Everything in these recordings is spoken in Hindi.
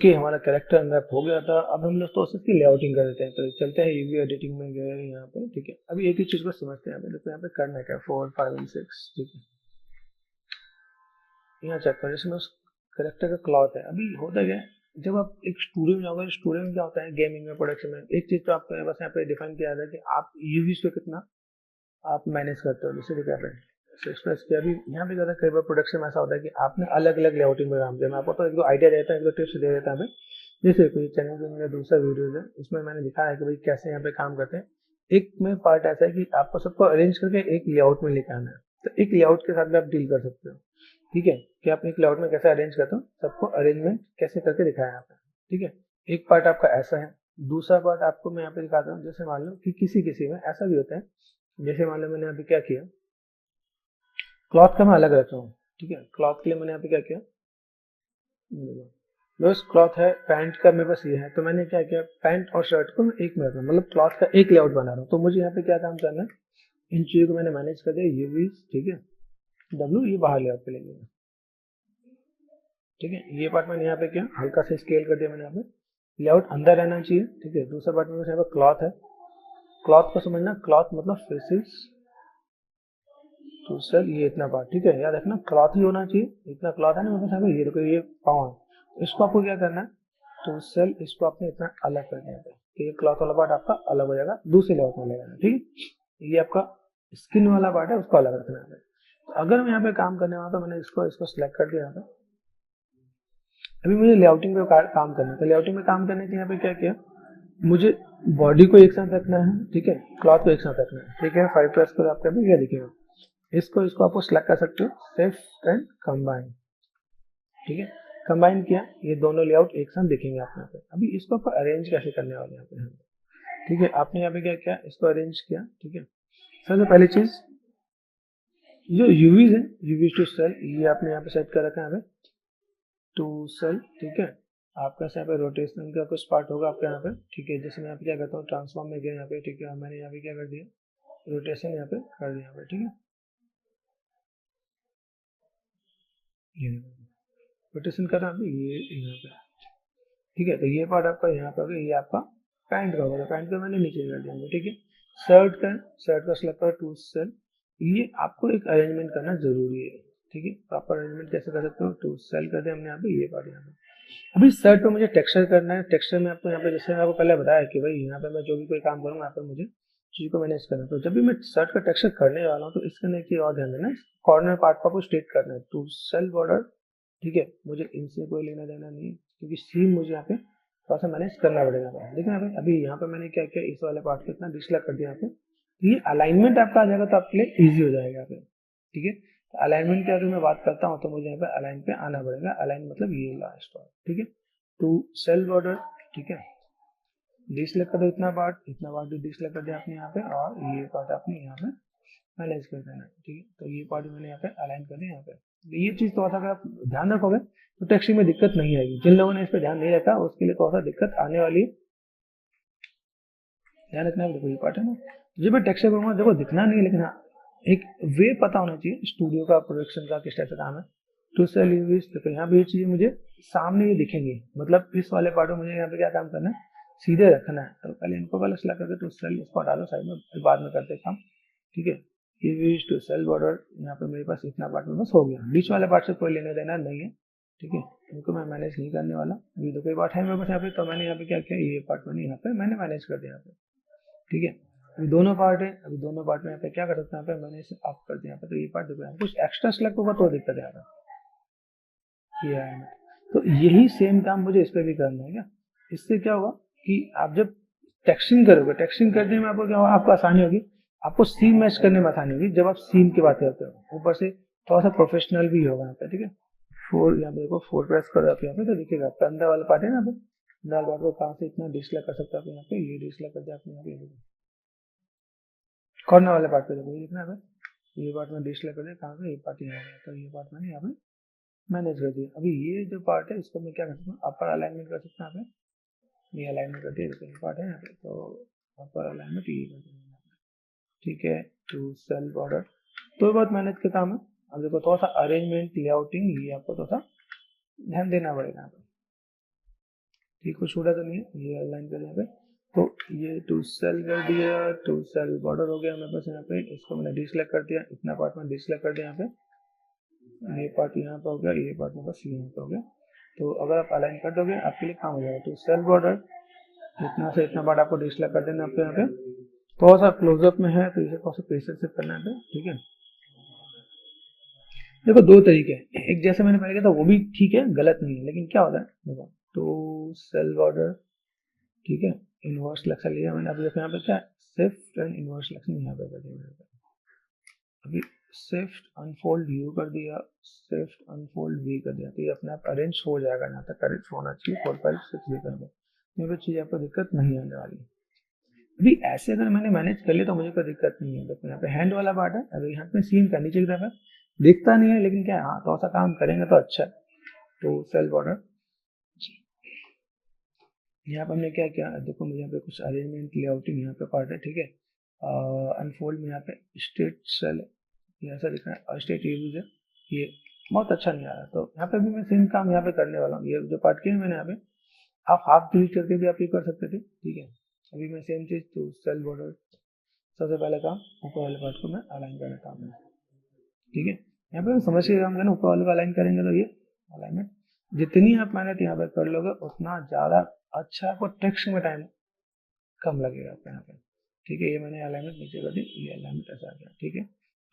ओके, हमारा कैरेक्टर अनरैप हो गया था। अब हम लोग तो उसकी लेआउटिंग कर देते हैं। तो चलते हैं यूवी एडिटिंग में गए यहाँ पे, ठीक है। अभी एक ही चीज को समझते हैं। यहाँ पे देखो, यहाँ पे करना क्या, 4, 5 और 6, ठीक है। यहाँ चेक करो, जैसे उस कैरेक्टर का क्लॉथ है। अभी होता क्या है, जब आप एक स्टूडियो में जाओगे, स्टूडियो में क्या होता है, गेमिंग में, प्रोडक्शन में, एक चीज तो आपको बस यहाँ पे डिफाइन किया जाता है कि आप यूवीज पे कितना आप मैनेज करते हो। जैसे क्या है, एक्सप्रेस किया। अभी यहाँ पे ज़्यादा कई बार प्रोडक्शन में ऐसा होता है कि आपने अलग अलग लेआउटिंग में काम किया। मैं आपको तो एक दो आइडिया देता हूँ, एक दो टिप्स दे देता हूँ। जैसे कोई चैनल पे मेरा दूसरा वीडियो है, उसमें मैंने दिखाया है कि भाई कैसे यहाँ पे काम करते हैं। एक में पार्ट ऐसा है कि आपको सबको अरेंज करके एक लेआउट में लेकर आना है। तो एक लेआउट के साथ भी आप डील कर सकते हो, ठीक है, कि आप एक लेआउट में कैसे अरेंज करते हो, सबको अरेंजमेंट कैसे करके दिखाया यहाँ पे, ठीक है। एक पार्ट आपका ऐसा है। दूसरा पार्ट आपको मैं यहाँ पे दिखाता हूँ। जैसे मान लो कि किसी किसी में ऐसा भी होता है, जैसे मान लो मैंने अभी क्या किया, क्लॉथ का मैं अलग रखा हूँ, ठीक है। क्लॉथ के लिए मैंने यहाँ पे क्या किया, बस क्लॉथ है, पैंट का मेरे पास ये है, तो मैंने क्या किया, पैंट और शर्ट को मैं एक में रखा, मतलब क्लॉथ का एक लेआउट बना रहा हूँ। तो मुझे यहाँ पे क्या काम करना है, इन चीजों को मैंने मैनेज कर दिया, यूवीज, ठीक है। डब्ल्यू ये बाहर लेआउट पे लेंगे, ठीक है। ये पार्ट मैंने यहाँ पे किया, हल्का सा स्केल कर दिया मैंने यहाँ पे। लेआउट अंदर रहना चाहिए, ठीक है। दूसरा पार्ट में यहाँ पे क्लॉथ है। क्लॉथ को समझना, क्लॉथ मतलब फेसिस तो सर ये इतना पार्ट, ठीक है। याद रखना क्लॉथ ही होना चाहिए, इतना क्लॉथ है ना मेरे पास। ये देखो, ये पाँव है, तो इसको आपको क्या करना है, तो सेल इसको आपने इतना अलग कर दिया है कि ये क्लॉथ वाला पार्ट आपका अलग हो जाएगा, दूसरे लेवल में लगेगा, ठीक है। ये आपका स्किन वाला पार्ट है, उसको अलग रखना है। तो अगर मैं यहाँ पे काम करने वाला, तो मैंने इसको इसको सिलेक्ट कर दिया था। अभी मुझे लेआउटिंग पे काम करना है। तो लेआउटिंग में काम करने के लिए यहाँ पे क्या किया, मुझे बॉडी को एक साथ रखना है, ठीक है, क्लॉथ को एक साथ रखना है, ठीक है। 5 प्रेस करो, आपका भी क्या दिखेगा, इसको इसको आपको सिलेक्ट कर सकते हो, शिफ्ट एंड कंबाइन, ठीक है। कंबाइन किया, ये दोनों लेआउट एक साथ दिखेंगे आप यहाँ पे। अभी इसको आपको अरेंज कैसे करने वाले यहाँ पे, ठीक है। आपने यहाँ पे क्या किया, इसको अरेंज किया, ठीक है। सबसे पहली चीज, जो यूवीज है, यूवीज टू सेल, ये आपने यहाँ पे सेट कर रखा है यहाँ पे टू सेल, ठीक है। आपका यहाँ पे रोटेशन का कुछ पार्ट होगा आपके यहाँ पे, ठीक है। जैसे मैं यहाँ पे क्या करता हूँ, ट्रांसफॉर्म में गया यहाँ पे, ठीक है। मैंने यहाँ पे क्या कर दिया, रोटेशन यहाँ पे कर दिया यहाँ पे, ठीक है। रोटेशन कर रहा हूँ ये यहाँ पे, ठीक है। तो ये पार्ट आपका यहाँ पे, ये आपका पैंट का होगा, पैंट का मैंने नीचे कर दिया, ठीक है। शर्ट का, शर्ट का सिलेक्ट करो, टू सेल। ये आपको एक अरेंजमेंट करना जरूरी है, ठीक है। प्रॉपर अरेंजमेंट कैसे कर सकते हो, टू सेल कर दिया हमने यहाँ पे, ये पार्ट यहाँ पे। अभी शर्ट पे मुझे टेक्सचर करना है। टेक्सचर में आपको यहाँ पे, जैसे मैं आपको पहले बताया कि भाई यहाँ पे मैं जो भी कोई काम करूँ, यहाँ पे मुझे चीज को मैनेज करना है। तो जब भी मैं शर्ट का टेक्सचर करने वाला हूँ, तो इसका एक चीज और ध्यान देना, कॉर्नर पार्ट को आपको स्ट्रेट करना है, टू सेल बॉर्डर, ठीक है। मुझे इनसे कोई लेना देना नहीं, क्योंकि सीम मुझे यहाँ पे थोड़ा सा मैनेज करना पड़ेगा। लेकिन अभी यहाँ पे मैंने क्या किया, इस वाले पार्ट को इतना डिसलाइक कर दिया यहाँ पे। ये अलाइनमेंट आपका आ जाएगा, तो आपके लिए ईजी हो जाएगा यहाँ पे, ठीक है। तो अलाइनमेंट की अगर मैं बात करता हूँ, तो मुझे यहाँ पे अलाइन पे आना पड़ेगा। अलाइन मतलब ये लास्ट पार्ट, ठीक है। टू सेल बॉर्डर, ठीक है। डिसलाइक कर दो इतना पार्ट भी डिसलाइक कर दिया आपने यहाँ पे, और ये पार्ट आपने यहाँ पे मैनेज कर देना, ठीक है। तो ये पार्ट मैंने यहाँ पे अलाइन कर दिया यहाँ पे। तो ये चीज थोड़ा सा अगर आप ध्यान रखोगे, तो टेक्सटिंग में दिक्कत नहीं आएगी। जिन लोगों ने इस पर ध्यान नहीं रखा, उसके लिए थोड़ा सा दिक्कत आने वाली है। ध्यान रखना है, देखो ये पार्ट है ना, जब मैं टेक्सचर करूंगा, देखो दिखना नहीं है, लेकिन हाँ एक वे पता होना चाहिए स्टूडियो का, प्रोडक्शन का, किस टाइप से काम है। टू सेल यूवीज, देखो यहाँ पे ये चीजें मुझे सामने ही दिखेंगी, मतलब इस वाले पार्ट में मुझे यहाँ पे क्या काम करना है, सीधे रखना है। तो पहले इनको पहले सिलेक्ट करके टू सेल, इसको हटा दो साइड में, फिर बाद में करते काम, ठीक है। यूवीज टू सेल बॉर्डर, यहाँ पे मेरे पास इतना पार्ट में बस हो गया। बीच वाले पार्ट से कोई लेने देना नहीं है, ठीक है। इनको मैं मैनेज नहीं करने वाला। ये दो कोई पार्ट है मेरे पास यहाँ पे, तो मैंने यहाँ पे क्या किया, ये पार्ट मैंने यहाँ पे मैंने मैनेज कर दिया यहाँ पे, ठीक है। अभी दोनों पार्ट है, अभी दोनों पार्ट में यहाँ पे क्या कर सकते हैं, यहाँ पे मैंने इसे अप कर दिया यहाँ पे। तो ये पार्ट देखो, यहाँ कुछ एक्स्ट्रा सेलेक्ट होगा तो दिक्कत है यहाँ पे, ये है। तो यही सेम काम मुझे इस पे भी करना है क्या। इससे क्या होगा कि आप जब टेक्सटिंग करोगे, टेक्सटिंग करने में आपको क्या होगा, आपको आसानी होगी, आपको सीम मैच करने में आसानी होगी जब आप सीम की बात करते हो। ऊपर से थोड़ा सा प्रोफेशनल भी होगा यहाँ पे, ठीक है। फोर, यहाँ पे देखो, फोर प्रेस करो आप यहाँ पे, तो दिखेगा आपका अंदर वाला पार्ट है ना, यहाँ पे अंदर पार्ट को कहाँ से इतना डिस्प्ले कर सकते हो आप यहाँ पे, ये डिस्प्ले कर दिया आपने यहाँ पे, कॉर्नर वाले पार्ट पे देखो, ये दिखना है, ये पार्ट में डिस्प्ले कर दिया, कहाँ पे, ये पार्ट यहाँ है, तो ये पार्ट मैंने यहाँ पे मैनेज कर दिया। अभी ये जो पार्ट है, इसको मैं क्या कर सकता हूँ, अपर अलाइनमेंट कर सकता हूँ यहाँ पे, ये अलाइनमेंट कर दिया, ये पार्ट है यहाँ पे, तो अपर अलाइनमेंट ये कर दिया, ठीक है। टू सेल बॉर्डर, तो बहुत मेहनत का काम है। अब देखो थोड़ा सा अरेंजमेंट, लेआउटिंग, ये आपको थोड़ा सा ध्यान देना पड़ेगा यहाँ पे। ठीक, कुछ छोटा तो नहीं है, ये अलाइन कर यहाँ पे। तो ये टू सेल कर दिया, टू सेल बॉर्डर हो गया मेरे पास यहाँ पे। इसको मैंने डिसलेक्ट कर दिया, इतना पार्ट में डिसलेक्ट कर दिया यहाँ पे। ये पार्ट यहाँ पे हो गया, ये पार्ट में बस यहाँ पे हो गया। तो अगर आप अलाइन कर दोगे आपके लिए काम हो जाएगा। टू सेल बॉर्डर इतना से इतना पार्ट आपको डिसलेक्ट कर देना आपको यहाँ पे। थोड़ा सा क्लोजअप में है तो इसे थोड़ा सा प्रेशर से करना है, ठीक है। देखो दो तरीके हैं, एक जैसे मैंने पहले किया था वो भी ठीक है, गलत नहीं है, लेकिन क्या होता है देखो, तो सेल बॉर्डर ठीक है, इनवर्स सिलेक्शन लिया मैंने। अभी देखो यहाँ पे क्या शिफ्ट एंड इनवर्स सिलेक्शन यहाँ पे कर दिया। अभी शिफ्ट अनफोल्ड यू कर दिया, शिफ्ट अनफोल्ड वी कर दिया, तो ये अपने आप अरेंज हो जाएगा। यहाँ तक अरेंज होना चाहिए 4 5 6 वी करके, यहाँ पे चीज आपको दिक्कत नहीं आने वाली। अभी ऐसे अगर मैंने मैनेज कर लिया तो मुझे कोई दिक्कत नहीं है। देखो यहाँ पे हैंड वाला पार्ट है, अभी यहाँ पे सीन का नीचे की तरफ है, दिखता नहीं है लेकिन क्या है, हाँ थोड़ा सा काम करेंगे तो अच्छा है। तो सेल बॉर्डर यहाँ पे हमने क्या किया, देखो मुझे यहाँ पे कुछ अरेंजमेंट लेआउटिंग यहाँ पे पार्ट है, ठीक है। अनफोल्ड में यहाँ पे स्टेट सेल ये ऐसा दिख रहा है, स्टेट यूज है, ये बहुत अच्छा नहीं आ रहा। तो यहाँ पे भी मैं सेम काम यहाँ पे करने वाला हूँ। ये जो पार्ट किया मैंने यहाँ पे, आप हाफ डिलीट करके भी आप ये कर सकते थे, ठीक है। अभी मैं सेम चीज, तो सेल बॉर्डर सबसे पहले काम ऊपर वाले पार्ट को मैं अलाइन करने का काम है, ठीक है। यहाँ पे समझ के काम करना, ऊपर वाले को अलाइन करेंगे तो ये अलाइनमेंट जितनी आप मेहनत यहाँ पे कर लोगे उतना ज्यादा अच्छा आपको टेक्स्ट में टाइम कम लगेगा आपको यहाँ पे, ठीक है। ये मैंने अलाइनमेंट नीचे कर दी, ये अलाइनमेंट ऐसा आ गया, ठीक है।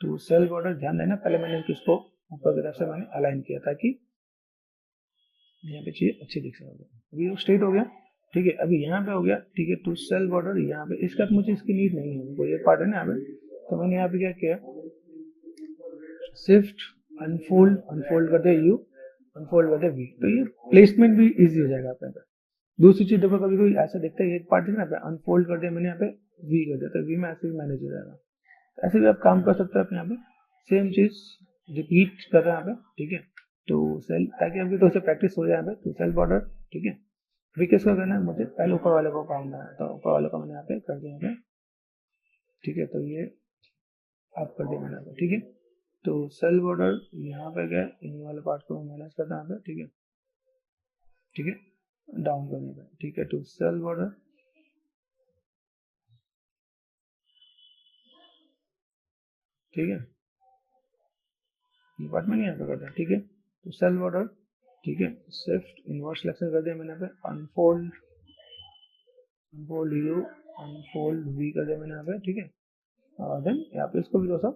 तो सेल बॉर्डर ध्यान देना, पहले मैंने किसको ऊपर की तरफ से मैंने अलाइन किया ताकि यहाँ पे चीज अच्छी दिख सके। अभी वो स्ट्रेट हो गया, ठीक है। अभी यहाँ पे हो गया, ठीक है। टू सेल बॉर्डर यहाँ पे इसका मुझे इसकी नीड नहीं है, वो ये पार्ट है ना यहाँ पे, तो मैंने यहाँ पे क्या किया, शिफ्ट अनफोल्ड, अनफोल्ड कर दिया यू, अनफोल्ड कर दिया वी, तो ये प्लेसमेंट भी इजी हो जाएगा अपने पे। दूसरी चीज देखो, कभी कोई ऐसा दिखता है, एक पार्ट है ना पे अनफोल्ड कर दिया मैंने यहाँ पे, वी कर दिया, तो वी में ऐसे भी मैनेज हो जाएगा। ऐसे भी आप काम कर सकते हो आप यहाँ पे, सेम चीज रिपीट कर रहे हैं यहाँ पे, ठीक है। तो सेल, ताकि आपकी तो प्रैक्टिस हो जाए यहाँ पे। तो सेल बॉर्डर, ठीक है। अभी किसका करना है मुझे, पहले ऊपर वाले को काम करना है, तो ऊपर वाले को मैंने यहाँ पे कर दिया यहाँ पे, ठीक है। तो ये आप कर दिया मैंने यहाँ पे, ठीक है। तो सेल बॉर्डर यहाँ पे गए, इन वाले पार्ट को मैनेज करना है यहाँ पे, ठीक है, ठीक है, डाउन करने पे, ठीक है। तो सेल बॉर्डर, ठीक है, ये पार्ट मैंने यहाँ पे कर दिया, ठीक है। तो सेल बॉर्डर, ठीक है, शिफ्ट इनवर्स सिलेक्शन कर दिया मैंने यहाँ पे, unfold, unfold U, unfold V कर दिया मैंने यहाँ पे, ठीक है। और देन यहाँ पे इसको भी दोस्तों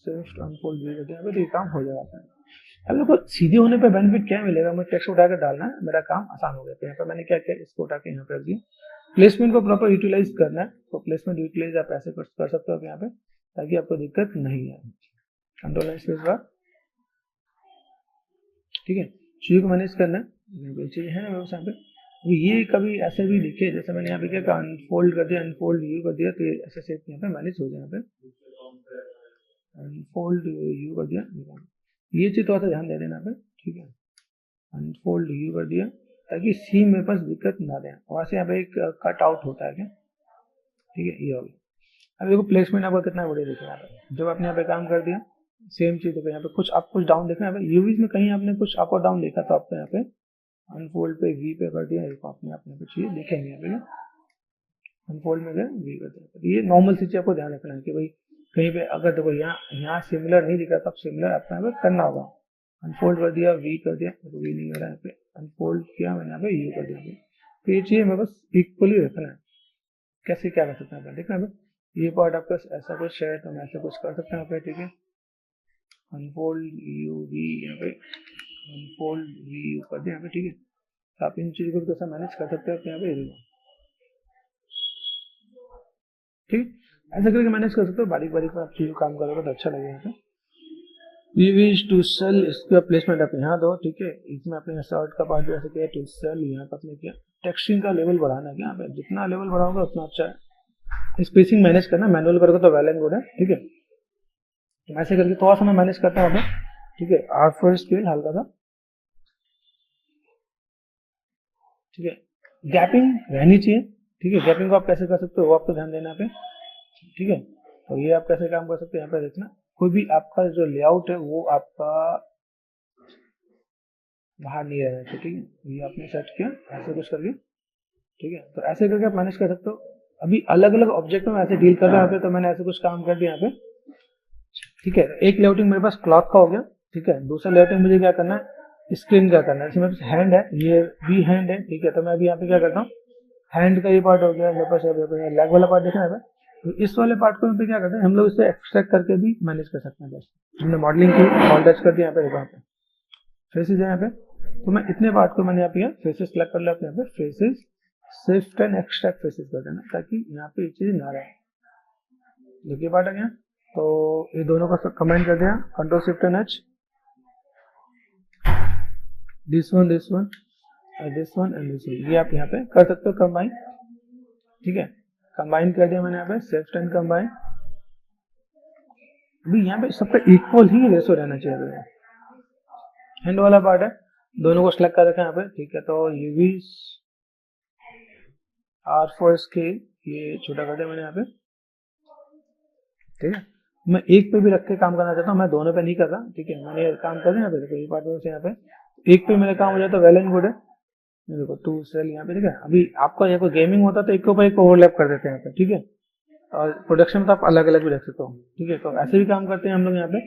शिफ्ट अनफोल्ड वी कर दिया यहाँ पे, तो ये काम हो जाएगा। अब देखो सीधे होने पे बेनिफिट क्या मिलेगा, मुझे टेक्स्ट उठाकर डालना है, मेरा काम आसान हो गया। तो यहाँ पे मैंने क्या किया, इसको उठा के यहाँ पे रख दिया। प्लेसमेंट को प्रॉपर यूटिलाइज करना है, तो प्लेसमेंट यूटिलाइज आप ऐसे कर सकते हो यहाँ पे, ताकि आपको दिक्कत नहीं आए। कंट्रोल स्पेस बार, ठीक है। चीज को मैनेज करना है, चीज है ना यहाँ पे। ये कभी ऐसे भी दिखे, जैसे मैंने यहाँ पे क्या अनफोल्ड कर दिया, अनफोल्ड यू कर दिया, तो ये ऐसे शेप यहाँ पे मैनेज हो जाए। यहाँ पे अनफोल्ड यू कर दिया, ये चीज थोड़ा सा ध्यान दे देना पे, ठीक है। अनफोल्ड यू कर दिया ताकि सी में पास दिक्कत ना दे, वहां से यहाँ पे एक कट आउट होता है क्या, ठीक है, ये हो गया। अब देखो प्लेसमेंट आपका कितना बढ़िया दिख रहा है। जब आपने यहाँ पे काम कर दिया, सेम चीज देखो यहाँ पे कुछ आप कुछ डाउन देखना है, यूवीज में कहीं आपने कुछ अप और डाउन देखा तो आपको यहाँ पे अनफोल्ड पे वी पे कर दिया, आपने अपने पे चीज देखेंगे यहाँ पे, अनफोल्ड में गए वी कर दिया। ये नॉर्मल चीज आपको ध्यान रखना है कि भाई कहीं पे अगर देखो यहाँ सिमिलर नहीं दिखा, तब सिमिलर आपको यहाँ पे करना होगा। अनफोल्ड कर दिया, वी कर दिया, तो वी नहीं हो रहा है यहाँ पे, अनफोल्ड किया मैंने यहाँ पे यू कर दिया। तो ये चीज हमें बस इक्वली रखना है। कैसे क्या कर सकते हैं देखना है, ये पार्ट आपका ऐसा कुछ है तो हम ऐसा कुछ कर सकते हैं, ठीक है। अनफोल्ड यू वी यहाँ पे, अनफोल्ड वी यू कर दिया यहाँ पे, ठीक है। तो आप इन चीजों को कैसा मैनेज कर सकते हो यहाँ पे, ठीक, ऐसा करके मैनेज कर सकते हो। बारीक बारीक में आप चीजों काम करोगे तो अच्छा लगेगा यहाँ पे। वी विश टू सेल, इसका प्लेसमेंट आप यहाँ दो, ठीक है। इसमें आपने शर्ट का पार्ट ऐसे किया, टू सेल यहाँ पर आपने किया। टेक्सटिंग का लेवल बढ़ाना है यहाँ पे, जितना लेवल बढ़ाओगे उतना अच्छा है। स्पेसिंग मैनेज करना, मैनुअल करोगे तो वेल एंड गुड है, ठीक है। ऐसे करके थोड़ा सा मैं मैनेज करता हूँ, ठीक है। R4 स्केल हल्का सा, ठीक है। गैपिंग रहनी चाहिए, ठीक है। गैपिंग को आप कैसे कर सकते हो वो आपको ध्यान देना है, ठीक है। तो ये आप कैसे काम कर सकते हैं यहाँ पे देखना। कोई भी आपका जो लेआउट है वो आपका बाहर नहीं रहना चाहिए, ठीक है। ये आपने सेट किया ऐसे कुछ करके, ठीक है। तो ऐसे करके आप मैनेज कर सकते हो। अभी अलग अलग ऑब्जेक्ट में ऐसे डील कर रहा है, तो मैंने ऐसे कुछ काम कर दिया यहाँ पे, ठीक है। एक लेआउटिंग मेरे पास क्लॉथ का हो गया, ठीक है। दूसरा लेआउटिंग मुझे क्या करना है, स्क्रीन का करना है। जैसे मेरे पास हैंड है, ये भी हैंड है, ठीक है। तो मैं अभी यहाँ पे क्या करता हूँ, हैंड का ये पार्ट हो गया मेरे पास, लेग वाला पार्ट देखना है। तो इस वाले पार्ट को पे क्या करते हैं हम लोग, इसे एक्सट्रैक्ट करके भी मैनेज कर सकते हैं। बस हमने मॉडलिंग की, ऑल टच कर दिया यहाँ पे, देखो यहाँ पे फेसेस है यहाँ पे। तो मैं इतने पार्ट को मैंने यहाँ पे फेसेस सेलेक्ट कर लिया, यहाँ पे faces shift and extract faces कर देना, ताकि यहाँ पे ये चीज ना रहे। देखिए पार्ट आ गया। तो ये दोनों को कंबाइन कर दिया, control shift and H, this one and this one and this one, ये आप यहाँ पे कर सकते हो कंबाइन, ठीक है। कंबाइन कर दिया मैंने यहाँ पे, शिफ्ट एंड कंबाइन। अभी यहाँ पे सबका इक्वल ही रेशो रहना चाहिए। हैंड वाला पार्ट है, दोनों को सिलेक्ट कर रखा है यहाँ पे, ठीक है। तो यूवी R4 स्केल ये छोटा कर दिया मैंने यहाँ पे, ठीक है। मैं एक पे भी रख के काम करना चाहता हूँ, मैं दोनों पे नहीं कर रहा, ठीक है। मैंने काम कर दिया यहाँ पे, देखो ये पार्ट से यहाँ पे एक पे मेरा काम हो जाता है, वेल एंड गुड है। देखो 2 सेल यहाँ पे, ठीक है। अभी आपका यहाँ कोई गेमिंग होता तो एक के ऊपर एक ओवरलैप कर देते हैं यहाँ पे, ठीक है। और प्रोडक्शन में तो आप अलग अलग भी रख सकते हो, ठीक है। तो ऐसे भी काम करते हैं हम लोग यहाँ पे।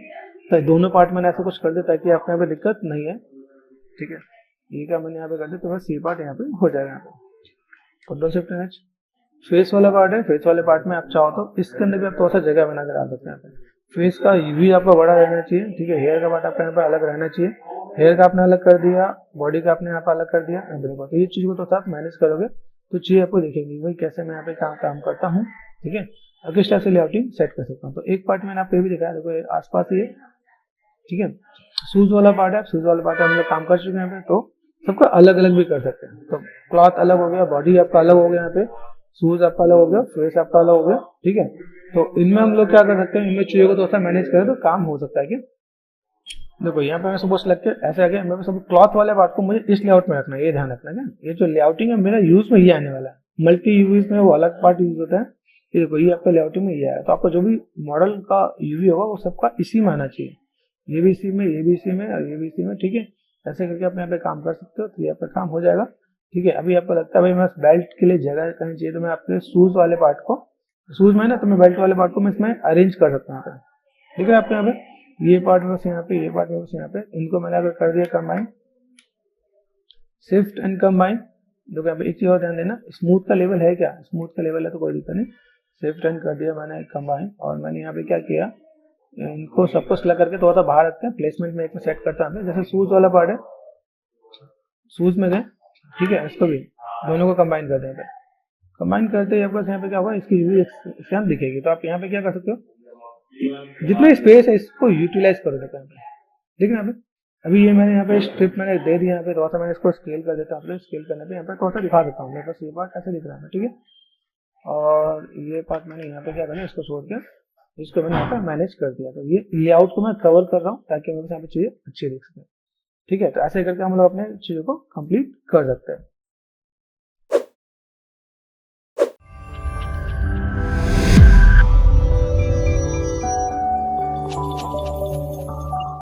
तो दोनों पार्ट मैंने ऐसे कुछ कर दिया ताकि आपको यहाँ पे दिक्कत नहीं है, ठीक है। ये क्या मैंने यहाँ पे कर दिया, तो बस ये पार्ट यहाँ पे हो जाएगा। यहाँ पे control shift and H, face वाला पार्ट है। फेस वाले पार्ट में आप चाहो तो इसके अंदर भी आप थोड़ा सा जगह बना कर आ सकते हैं। फेस का यूवी आपका बड़ा रहना चाहिए, ठीक है। हेयर का पार्ट आपका यहाँ पे अलग रहना चाहिए, हेयर का आपने अलग कर दिया, बॉडी का आपने यहाँ पे अलग कर दिया। तो ये चीज को तो आप मैनेज करोगे तो चीज आपको दिखेगी भाई कैसे मैं यहाँ पे काम करता हूँ, ठीक है। और किस टाइप से लेआउटिंग सेट कर सकता हूँ। तो एक पार्ट मैंने आपको ये भी दिखाया, देखो आसपास ये, ठीक है। शूज वाला पार्ट है, शूज वाला पार्ट हम लोग काम कर चुके हैं यहाँ पे। तो सबका अलग अलग भी कर सकते हैं। तो क्लॉथ अलग हो गया, बॉडी आपका अलग हो गया, यहाँ पे शूज आपका अलग हो गया, फेस आपका अलग हो गया, ठीक है। तो इनमें हम लोग क्या कर सकते हैं, इनमें चीजों को थोड़ा मैनेज करें तो काम हो सकता है। कि देखो यहाँ पे मैं सपोज सेलेक्ट किया ऐसे आ गया, मैं सब क्लॉथ वाले पार्ट को मुझे इस लेआउट में रखना है, ये ध्यान रखना है। ये जो लेआउटिंग है मेरा यूज में ही आने वाला है, मल्टी यूवीज में वो अलग पार्ट यूज होता है। ये देखो ये आपका लेआउटिंग में ये आया, तो आपका जो भी मॉडल का यूवी होगा वो सबका इसी में आना चाहिए, ये भी इसी में, ये भी इसी में और ये भी इसी में, ठीक है। ऐसे करके आप यहाँ पे काम कर सकते हो, तो ये आपका काम हो जाएगा, ठीक है। अभी आपको लगता है भाई मैं बेल्ट के लिए जगह कहीं चाहिए, तो मैं आपके शूज वाले पार्ट को, शूज में ना, तो मैं बेल्ट वाले पार्ट को मैं इसमें अरेंज कर सकता हूँ, ठीक है। आपके यहाँ पे ये पार्ट बस यहाँ पे, ये पार्ट बस यहाँ पे, इनको मैंने अगर कर दिया कंबाइन, शिफ्ट एंड कंबाइन। देखो यहाँ पे एक चीज और ध्यान देना, स्मूथ का लेवल है क्या, स्मूथ का लेवल है तो कोई दिक्कत नहीं, शिफ्ट एंड कर दिया मैंने कंबाइन। और मैंने यहाँ पे क्या किया, इनको सबको सिलेक्ट करके थोड़ा सा बाहर रखते हैं, प्लेसमेंट में एक में सेट करता हूँ। जैसे शूज वाला पार्ट है, शूज में गए, ठीक है। इसको भी दोनों को कंबाइन कर देंगे, कंबाइन करते ही आपको यहाँ पे क्या होगा, इसकी यूवी स्कैन दिखेगी। तो आप यहाँ पे क्या कर सकते हो, जितना स्पेस है इसको यूटिलाइज करो, देखो यहाँ पे, ठीक है। यहाँ पे अभी ये मैंने यहाँ पे स्ट्रिप मैंने दे दिया, यहाँ पे थोड़ा सा मैंने इसको स्केल कर देता हूँ। स्केल करने पे यहाँ पे थोड़ा सा दिखा देता हूँ, मेरे पास ये पार्ट ऐसे दिख रहा है, ठीक है। और ये पार्ट मैंने यहाँ पे क्या करना, इसको छोड़ के इसको मैंने यहाँ पे मैनेज कर दिया। तो ये लेआउट को मैं कवर कर रहा हूँ ताकि मेरे यहाँ पे चीजें अच्छी दिख सके, ठीक है। तो ऐसे करके हम लोग अपने चीजों को कंप्लीट कर सकते हैं।